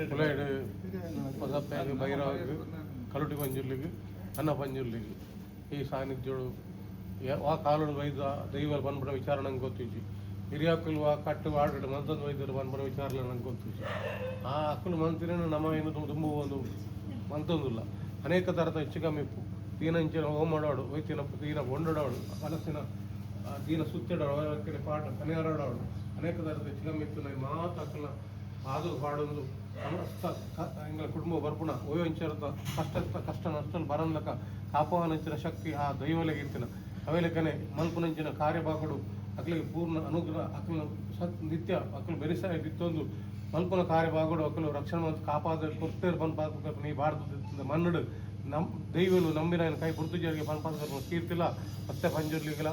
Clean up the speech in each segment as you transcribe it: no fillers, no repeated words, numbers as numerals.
ಕುಲೈಡು ಪದಪ್ಪೆಗೆ ಬೈರಾಗ ಕಲುಟಿ ಪಂಜುರ್ಲಿಗೆ ಅನ್ನ ಪಂಜುರ್ಲಿಗೆ ಈ ಸಾನ್ನಿಧ್ಯೋಡು ವಾ ಕಾಲುಡು ವೈದ ದೈವ ಬಂದ್ಬಿಡ ವಿಚಾರ ನಂಗೆ ಗೊತ್ತಿಜ್ಜಿ ಹಿರಿಯ ಅಕ್ಕಲು ವಾ ಕಟ್ಟು ಆಡು ಮಂತದ ವೈದ್ಯರು ಬಂದ್ಬಿಡ ವಿಚಾರ ನಂಗೆ ಗೊತ್ತಿಜ್ಜಿ ಆ ಅಕ್ಕಲು ಮಂತಿನ ನಮ್ಮ ಏನು ತುಂಬ ಒಂದು ಮಂತೊಂದಿಲ್ಲ ಅನೇಕ ಥರದ ಹೆಚ್ಚು ಕಮ್ಮಿಪ್ಪು ತೀನಂಚಿನ ಹೋಮಾಡೋಡು ವೈತಿನ ತೀನ ಒಂಡೋಡಾಡು ಮನಸ್ಸಿನ ದೀನ ಸುತ್ತಿಡೋಡು ಪಾಠ ಕನೆಯಾಡೋಡು ಅನೇಕ ಥರದ ಹೆಚ್ಚು ಕಮ್ಮಿತ್ತು ನಾನು ಮಾತು ಅಕ್ಕಲ ಅದು ಪಾಡೊಂದು ಸಮಸ್ತ ಎಂಗಳ ಕುಟುಂಬ ಬರ್ಪುಣ ಓಯಂಚರದ ಕಷ್ಟ ನಷ್ಟಲು ಬರಂದಕ ಕಾಪಾವನಂಚಿನ ಶಕ್ತಿ ಆ ದೈವಲೆಗಿರ್ತಿನ ಅವೇಲೆಕ್ಕನೆ ಮಲ್ಪುನಂಚಿನ ಕಾರ್ಯಭಾಗಡು ಅಕ್ಕಲಿಗೆ ಪೂರ್ಣ ಅನುಗ್ರಹ ಅಕ್ಕಲ ನಿತ್ಯ ಅಕ್ಕಲು ಬೆರೆಸಾಯ ಬಿತ್ತೊಂದು ಮಲ್ಪುನ ಕಾರ್ಯಭಾಗಡು ಅಕ್ಕಲು ರಕ್ಷಣೆ ಮತ್ತು ಕಾಪಾದ ಕೊರ್ತೇರು ಪನ್ಪಾದ ನೀ ಭಾರತದ ಮನ್ನಡು ದೈವಲು ನಂಬಿನ ಕೈ ಪುರ್ತುಜರಿಗೆ ಪನ್ಪಾದ ಕೀರ್ತಿಲ್ಲ ಮತ್ತೆ ಪಂಜುರ್ಲಿಗಳ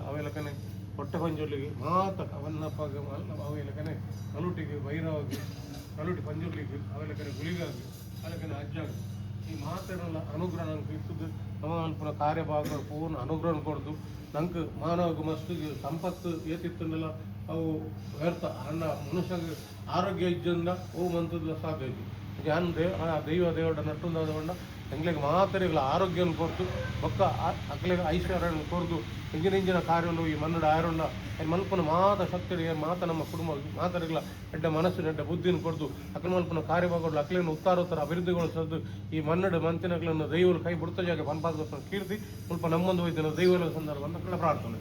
ಅವೇಲೆಕ್ಕನೆ ಹೊಟ್ಟೆ ಪಂಜುರ್ಲಿಗೆ ಮಾತ ಅವನ್ನಪ್ಪಾಗ ಅವೇಲೆಕ್ಕನೆ ಕಲುಟಿಗೆ ವೈರವಾಗಿ ಕಲುಟಿ ಪಂಜುರ್ಲಿಗೆ ಅವೇಲೆಕ್ಕನೆ ಗುಳಿಗಾಗಿ ಅವೇಲೆಕ್ಕನೆ ಅಜ್ಜಾಗಿ ಈ ಮಾತಾಡಲ್ಲ ಅನುಗ್ರಹ ನಂಗೆ ಇರ್ತದೆ ನಮ್ಮ ಅಲ್ಪನ ಕಾರ್ಯಭಾಗ ಪೂರ್ಣ ಅನುಗ್ರಹ ಕೊಡ್ದು ನಂಗೆ ಮಾನವ ಮಸ್ತಿಗೆ ಸಂಪತ್ತು ಏತಿತ್ತಂದಲ್ಲ ಅವು ವ್ಯರ್ಥ ಅನ್ನ ಮನುಷ್ಯಗೆ ಆರೋಗ್ಯ ಇಜ್ಜಂದ ಅವು ಮಂತದ ಸಾಧ್ಯ ಇದ್ದು ಜ್ಞಾನ ದೈವ ದೇವಡ ನಟ್ಟುಂದಾದವಂಡ ಎಂಗ್ಲಿಗೆ ಮಾತರಿಗಳ ಆರೋಗ್ಯವನ್ನು ಕೊಡ್ತು ಬೊಕ್ಕ ಅಕ್ಲಿಗೆ ಐಶ್ವರ್ಯವನ್ನು ಕೊಡ್ದು ಇಂಜಿನ ಕಾರ್ಯವನ್ನು ಈ ಮನ್ನಡ ಆಯರುಂಡ ಮಲ್ಪನ ಮಾತ ಶಕ್ತಿ ಮಾತ ನಮ್ಮ ಕುಟುಂಬ ಮಾತರಿಗಳ ಎಡ್ಡ ಮನಸ್ಸಿನ ಎಡ್ಡ ಬುದ್ಧಿಯನ್ನು ಕೊಡ್ದು ಅಕ್ಲ ಮಲ್ಪನ ಕಾರ್ಯಭಾಗಗಳು ಅಕ್ಲಿನ ಉತ್ತಾರೋತ್ತರ ಅಭಿವೃದ್ಧಿಗೊಳಿಸೋದು ಈ ಮನ್ನಡ ಮಂತಿನಗಳನ್ನು ದೈವಗಳು ಕೈ ಬಿಡ್ತಜಾಗೆ ಪನ್ಪಾದ ಕೀರ್ತಿ ಸ್ವಲ್ಪ ನಮ್ಮೊಂದು ವೈದ್ಯನ ದೈವಗಳ ಸಂದರ್ಭ ಅಂತ ಪ್ರಾರ್ಥನೆ.